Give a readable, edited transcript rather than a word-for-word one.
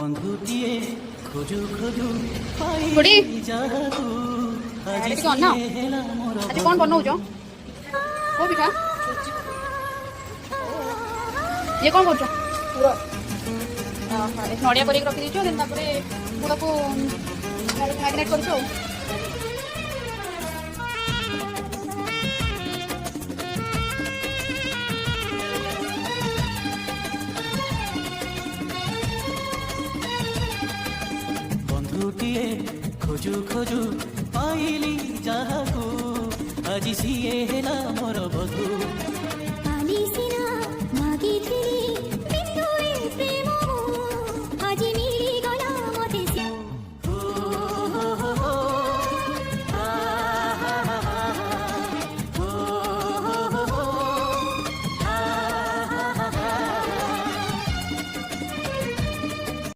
ବନ୍ଧୁଟିଏ ଖୋଜୁ ଖୋଜୁ ଖୁଡି ପାଇଲି ଯାହାକୁ ଆଜି ଟିକେ ଅନାଅ। ସିଏ ହେଲା ମୋର ଆଜି କ'ଣ ବନଉଛ? କୋଉ ପିଠା? ଇଏ କ'ଣ କରୁଛ? ନଡ଼ିଆ କରିକି ରଖିଦେଇଛ, ଦେନ୍ ତାପରେ ଗୁଡ଼କୁ ମ୍ୟାରିନେଟ୍ କରୁଛ ଆଉ। ବନ୍ଧୁଟିଏ ଖୋଜୁ ଖୋଜୁ ପାଇଲି ଯାହାକୁ ଆଜି ସିଏ ହେଲା ମୋର ବଧୁ। କାଲି ସିନା ମାଗିଥିଲି